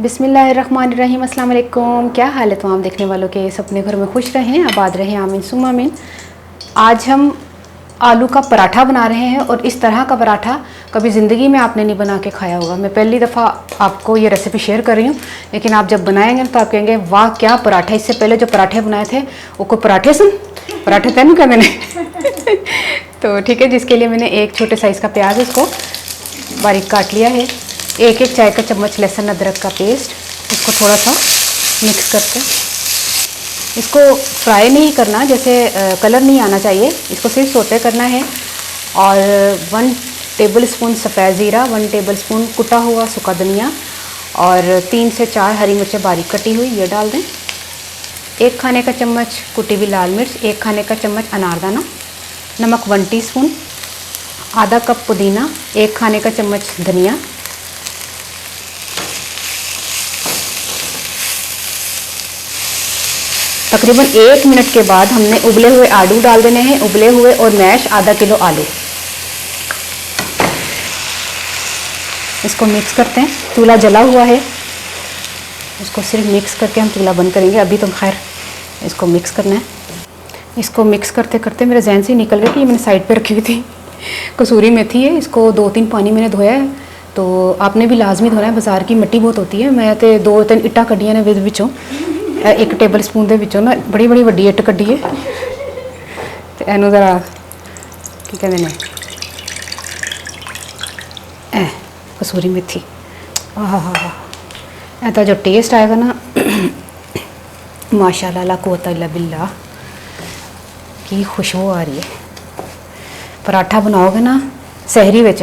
बिस्मिल्लाहिर्रहमानिर्रहीम, अस्सलाम वालेकुम। क्या हाल है तमाम देखने वालों के? सब अपने घर में खुश रहें, आबाद रहें, आमीन सुम्मा आमीन। आज हम आलू का पराठा बना रहे हैं और इस तरह का पराठा कभी ज़िंदगी में आपने नहीं बना के खाया होगा। मैं पहली दफ़ा आपको ये रेसिपी शेयर कर रही हूँ, लेकिन आप जब बनाएंगे तो आप कहेंगे वाह क्या पराठा। इससे पहले जो पराठे बनाए थे वो कोई पराठे थे नहीं क्या मैंने तो ठीक है, जिसके लिए मैंने एक छोटे साइज़ का प्याज उसको बारीक काट लिया है। एक चाय का चम्मच लहसुन अदरक का पेस्ट, इसको थोड़ा सा मिक्स करके, इसको फ्राई नहीं करना, जैसे कलर नहीं आना चाहिए, इसको सिर्फ सोते करना है। और 1 टेबलस्पून सफ़ेद ज़ीरा, 1 टेबलस्पून कुटा हुआ सूखा धनिया और 3 से 4 हरी मिर्चें बारीक कटी हुई ये डाल दें। 1 खाने का चम्मच कुटी हुई लाल मिर्च, 1 खाने का चम्मच अनारदाना, नमक 1 टीस्पून, आधा कप पुदीना, 1 खाने का चम्मच धनिया, तकरीबन 1 मिनट के बाद हमने उबले हुए आलू डाल देने हैं, उबले हुए और मैश आधा किलो आलू। इसको मिक्स करते हैं। चूल्हा जला हुआ है, इसको सिर्फ मिक्स करके हम चूल्हा बंद करेंगे। अभी तो खैर इसको मिक्स करना है। इसको मिक्स करते करते मेरे जहन से निकल गया कि ये मैंने साइड पे रखी हुई थी कसूरी मेथी है। इसको 2-3 पानी मैंने धोया है, तो आपने भी लाजमी धोना है। बाज़ार की मिट्टी बहुत होती है। मैं तो 2-3 इट्टा कड्डियां ने विचों 1 टेबल स्पून के विचों ना बड़ी वड्डी इट्ट कड्डी है, तो इनू ज़रा की कहते हैं कसूरी मेथी। ऐसा जो टेस्ट आएगा ना माशाल्लाह ला कुव्वता इल्ला बिल्लाह, की खुशबू आ रही है। पराठा बनाओगे ना सहरी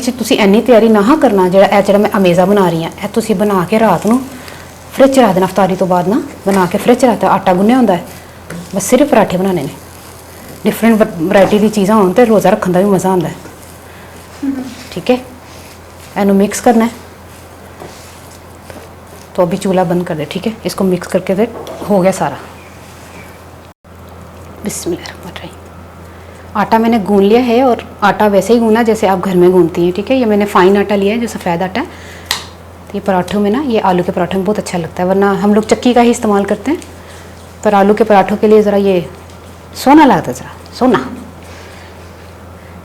च तुसी इन्नी तैयारी ना करना। ਜਿਹੜਾ मैं अमेज़ा बना रही हाँ, यह तुसी बना के रात को फ्रिज रख देना। अफ्तारी तो बाद ना बना के फ्रिज रखता, आटा गुन्निया होंदा है, बस सिर्फ पराठे बनाने ने। डिफरेंट वैरायटी की चीज़ां होन तो रोज़ा रखने का भी मज़ा आता है। ठीक है, इनू मिक्स करना है। तो अभी चूल्हा बंद कर दे। ठीक है, इसको मिक्स करके दे, हो गया सारा। बिस्मिल्लाहिर्रहमानिर्रहीम। आटा मैंने गूंद लिया है और आटा वैसे ही गूंदना जैसे आप घर में गूंदती हैं। ठीक है, ये मैंने फ़ाइन आटा लिया है जो सफ़ेद आटा है। तो ये पराठों में ना, ये आलू के पराठों में बहुत अच्छा लगता है, वरना हम लोग चक्की का ही इस्तेमाल करते हैं। पर आलू के पराठों के लिए ज़रा ये सोना लगता है, ज़रा सोना।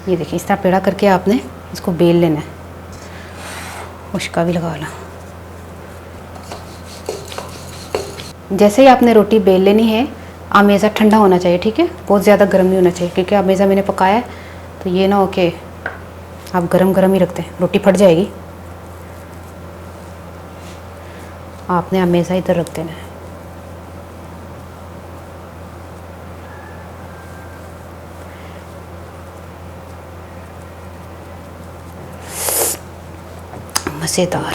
ये देखिए, इस तरह पेड़ा करके आपने इसको बेल लेना है। मुश्का भी लगा ला। जैसे ही आपने रोटी बेल लेनी है, अमेज़ा ठंडा होना चाहिए। ठीक है, बहुत ज़्यादा गर्म नहीं होना चाहिए, क्योंकि अमेज़ा मैंने पकाया है तो ये ना हो के आप गरम ही रखते हैं, रोटी फट जाएगी। आपने अमेज़ा इधर रख देना है। मज़ेदार।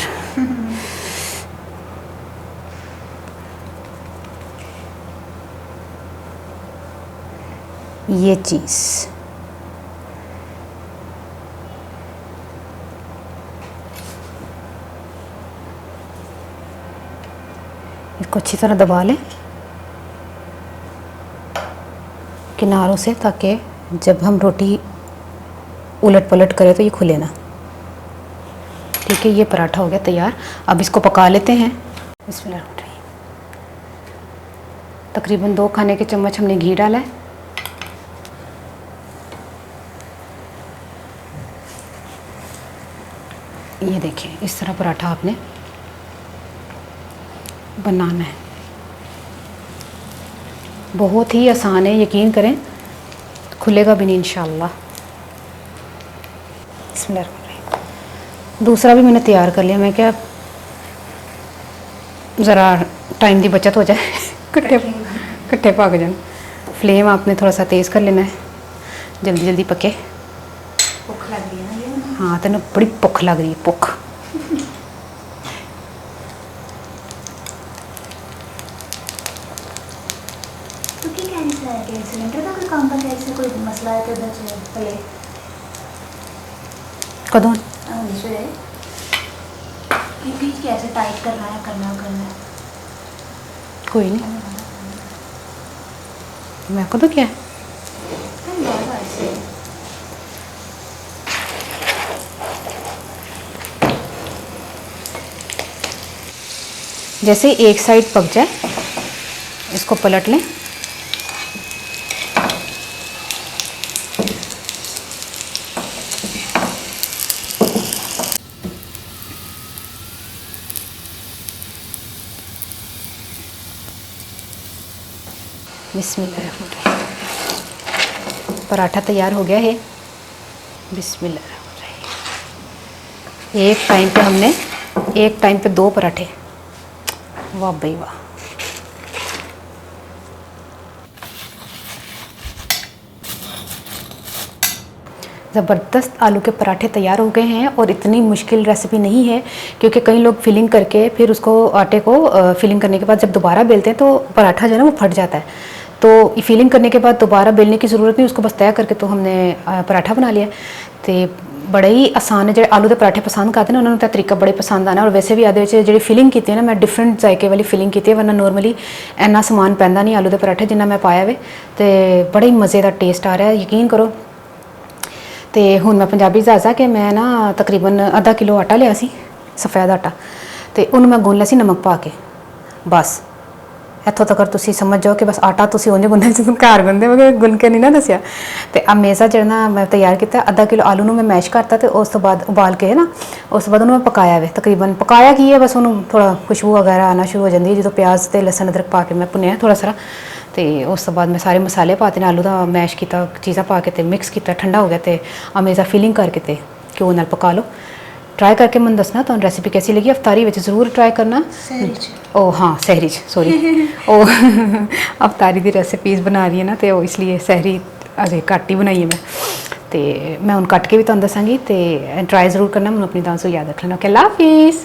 ये चीज़ इसको अच्छी तरह दबा लें किनारों से, ताकि जब हम रोटी उलट पलट करें तो ये खुले ना। ठीक है, ये पराठा हो गया तैयार। अब इसको पका लेते हैं। बिस्मिल्लाहिर्रहमानिर्रहीम। तकरीबन 2 खाने के चम्मच हमने घी डाला है। ये देखिए, इस तरह पराठा आपने बनाना है। बहुत ही आसान है, यकीन करें, खुलेगा भी नहीं इंशाअल्लाह। दूसरा भी मैंने तैयार कर लिया। मैं क्या ज़रा टाइम की बचत हो जाए कट्ठे पक जाए। फ्लेम आपने थोड़ा सा तेज़ कर लेना है, जल्दी पके। भुख लग रही है ना? हाँ, तेन बड़ी भुख लग रही है, भुख। तो क्या कैंसर है? गैस सिलेंडर का कोई काम का कैसे कोई मसला है? तो उधर पहले कदों कैसे टाइट करना है, करना है? कोई नहीं, मैं को तो क्या है। जैसे ही एक साइड पक जाए इसको पलट लें। बिस्मिल्लाह। पराठा तैयार हो गया है। बिस्मिल्लाह। एक टाइम पे 2 पराठे। वाह भाई वाह। ज़बरदस्त आलू के पराठे तैयार हो गए हैं और इतनी मुश्किल रेसिपी नहीं है, क्योंकि कई लोग फिलिंग करके फिर उसको आटे को फिलिंग करने के बाद जब दोबारा बेलते हैं तो पराठा जो है ना वो फट जाता है। तो फिलिंग करने के बाद दोबारा बेलने की ज़रूरत नहीं, उसको बस तय करके तो हमने पराठा बना लिया। तो बड़ा ही आसान है। जो आलू के पराठे पसंद करते हैं ना उन्होंने तरीका बड़े पसंद आना। और वैसे भी आदि जी फिलिंग की है ना, मैं डिफरेंट जायके वाली फिलिंग की है, वरना नॉर्मली इन्ना समान पैंदा नहीं आलू के पराठे जिन्ना मैं पाया वे। तो बड़े ही मज़े का टेस्ट आ रहा है, यकीन करो। तो हुण मैं पंजाबी दसदा कि मैं ना तकरीबन आधा किलो आटा लिया सी, सफ़ेद आटा, तो उन्होंने मैं गुन लिया सी नमक पा के। बस इत्थों तक तुसीं समझ जाओ कि बस आटा तुसीं उंज गुनना जिवें घर गुनदे, मैं गुन के नहीं ना दसिया। तो आ मेज़ा जो ना मैं तैयार किया, आधा किलो आलू मैं मैश करता, तो उस तो बाद उबाल के है ना, उस तो बाद उन्होंने मैं पकाया वे। तकरीबन पकाया की है, बस उन्होंने थोड़ा खुशबू वगैरह आना शुरू हो जाती है जो प्याज तो लसन अदरक पा के मैं भुनिया थोड़ा सारा। तो उस तो बाद मैं सारे मसाले पाते ने, आलू का मैश किया, चीज़ां पा के ते मिक्स किया, ठंडा हो गया। तो अमेज़ा फिलिंग करके ते घ्यो नाल पका लो। ट्राई करके मैं दसना तुहानू रेसिपी कैसी लगी। अफ्तारी विच जरूर ट्राई करना। ओ हाँ सहरी सॉरी ओ अफ्तारी दी रेसिपीज़ बना रही है ना, तो इसलिए सहरी अजे घट ही बनाई है मैं। तो मैं हुण कट के भी तुहानू दसांगी, तो ट्राई जरूर करना। मैं अपनी दांसू याद रख लेना। ओके, अल्लाह हाफिज़।